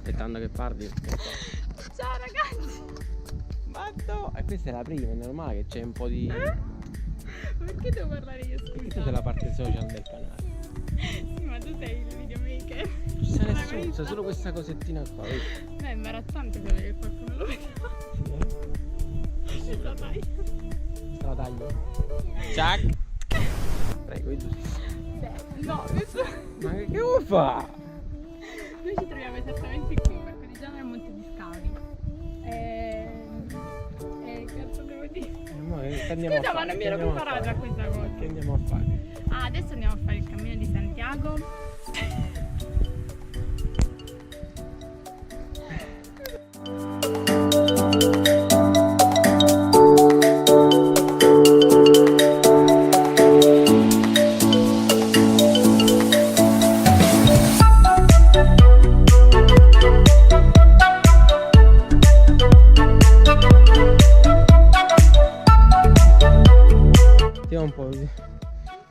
aspettando che parli. Ciao ragazzi! Matto! E questa è la prima, è normale che c'è un po' di... Perché devo parlare io, scusa? Perché tu sei la parte social del canale. Sì, ma tu sei il videomaker. Non c'è nessuno, c'è solo questa cosettina qua, vedi? È imbarazzante sapere che qualcuno lo vede. Sì, La taglio. la taglio. Ciao! Prego, tu. No, questo... Ma che vuoi fare? Noi ci troviamo esattamente qui, in Marcoreggiano e Monte di Scavi. Cazzo devo dire? Scusa, ma non mi ero preparata a questa cosa. Che andiamo a fare? Ah, adesso andiamo a fare il cammino di Santiago. Vediamo un po'.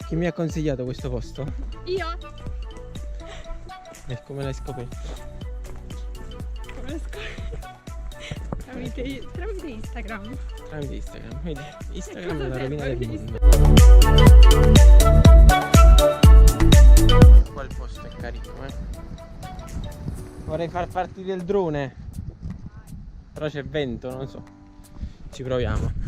Chi mi ha consigliato questo posto? Io? E come l'hai scoperto? Come lo tramite Instagram. Tramite Instagram, vedi? Instagram è la rovina del mondo. Qua il posto è carino, Vorrei far partire il drone, però c'è vento, non so. Ci proviamo.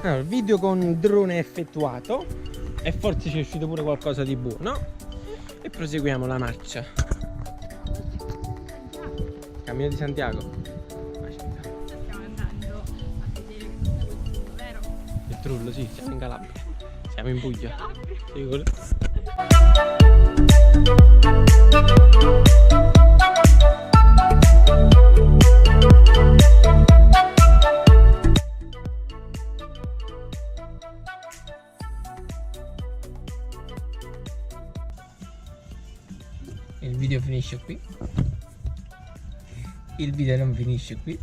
Allora, il video con il drone è effettuato e forse ci è uscito pure qualcosa di buono e proseguiamo la marcia. Cammino di Santiago. Aspetta. Stiamo andando a vedere questo, vero? Il Trullo, sì, siamo in Calabria. Siamo in Puglia. Sì, il video finisce qui. Il video non finisce qui.